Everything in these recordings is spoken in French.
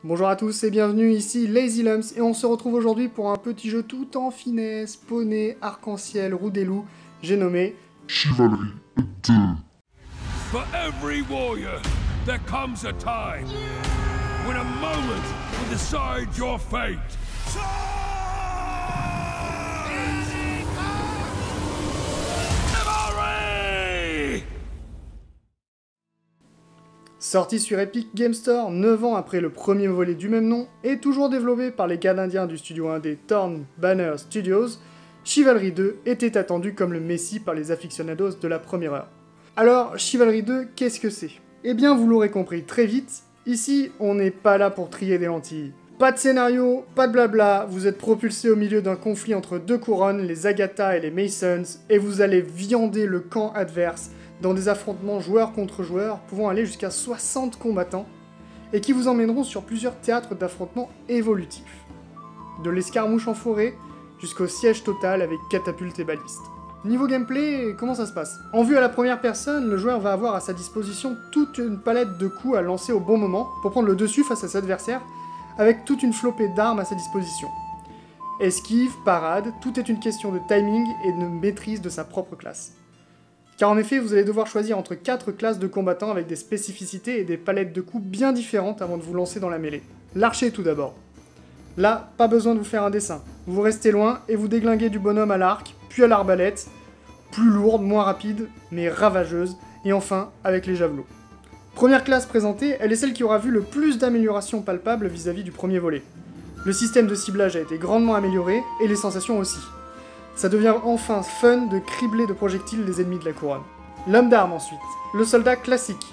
Bonjour à tous et bienvenue, ici Lazy Lumps et on se retrouve aujourd'hui pour un petit jeu tout en finesse, poney, arc-en-ciel, roue des loups, j'ai nommé Chivalry 2. For every warrior, there comes a time when a moment will decide your fate. Chivalry! Sorti sur Epic Game Store 9 ans après le premier volet du même nom et toujours développé par les Canadiens du studio indé Thorn Banner Studios, Chivalry 2 était attendu comme le messie par les aficionados de la première heure. Alors, Chivalry 2, qu'est-ce que c'est? Eh bien, vous l'aurez compris très vite, ici, on n'est pas là pour trier des lentilles. Pas de scénario, pas de blabla, vous êtes propulsé au milieu d'un conflit entre deux couronnes, les Agatha et les Masons, et vous allez viander le camp adverse dans des affrontements joueurs contre joueurs pouvant aller jusqu'à 60 combattants, et qui vous emmèneront sur plusieurs théâtres d'affrontements évolutifs. De l'escarmouche en forêt, jusqu'au siège total avec catapultes et balistes. Niveau gameplay, comment ça se passe? En vue à la première personne, le joueur va avoir à sa disposition toute une palette de coups à lancer au bon moment pour prendre le dessus face à ses adversaires, avec toute une flopée d'armes à sa disposition. Esquive, parade, tout est une question de timing et de maîtrise de sa propre classe. Car en effet, vous allez devoir choisir entre 4 classes de combattants avec des spécificités et des palettes de coups bien différentes avant de vous lancer dans la mêlée. L'archer tout d'abord. Là, pas besoin de vous faire un dessin. Vous restez loin et vous déglinguez du bonhomme à l'arc, puis à l'arbalète, plus lourde, moins rapide, mais ravageuse, et enfin avec les javelots. Première classe présentée, elle est celle qui aura vu le plus d'améliorations palpables vis-à-vis du premier volet. Le système de ciblage a été grandement amélioré, et les sensations aussi. Ça devient enfin fun de cribler de projectiles les ennemis de la couronne. L'homme d'armes ensuite, le soldat classique.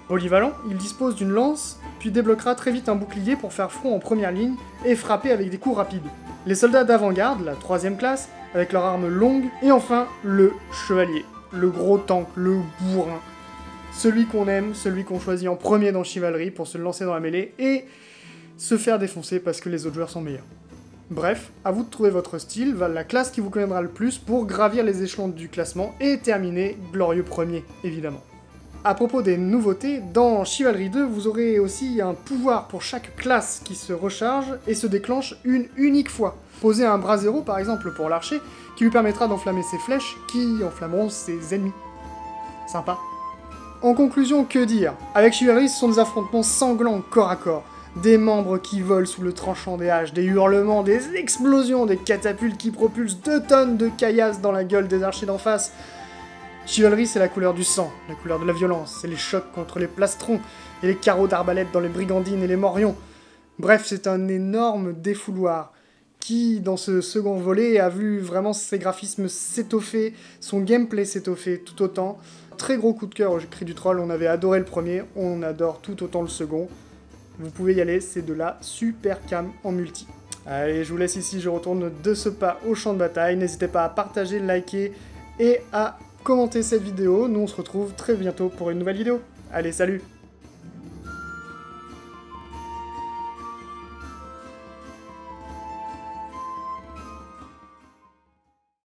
Polyvalent, il dispose d'une lance, puis débloquera très vite un bouclier pour faire front en première ligne et frapper avec des coups rapides. Les soldats d'avant-garde, la 3ème classe, avec leurs armes longues, et enfin le chevalier, le gros tank, le bourrin. Celui qu'on aime, celui qu'on choisit en premier dans Chivalry pour se lancer dans la mêlée et se faire défoncer parce que les autres joueurs sont meilleurs. Bref, à vous de trouver votre style, la classe qui vous conviendra le plus pour gravir les échelons du classement et terminer glorieux premier, évidemment. À propos des nouveautés, dans Chivalry 2, vous aurez aussi un pouvoir pour chaque classe qui se recharge et se déclenche une unique fois. Posez un bras zéro par exemple pour l'archer, qui lui permettra d'enflammer ses flèches, qui enflammeront ses ennemis. Sympa. En conclusion, que dire? Avec Chivalry, ce sont des affrontements sanglants corps à corps. Des membres qui volent sous le tranchant des haches, des hurlements, des explosions, des catapultes qui propulsent 2 tonnes de caillasses dans la gueule des archers d'en face. Chivalry, c'est la couleur du sang, la couleur de la violence, c'est les chocs contre les plastrons et les carreaux d'arbalète dans les brigandines et les morions. Bref, c'est un énorme défouloir qui, dans ce second volet, a vu vraiment ses graphismes s'étoffer, son gameplay s'étoffer tout autant. Très gros coup de cœur au Cri du Troll, on avait adoré le premier, on adore tout autant le second. Vous pouvez y aller, c'est de la super cam en multi. Allez, je vous laisse ici, je retourne de ce pas au champ de bataille. N'hésitez pas à partager, liker et à commenter cette vidéo. Nous, on se retrouve très bientôt pour une nouvelle vidéo. Allez, salut!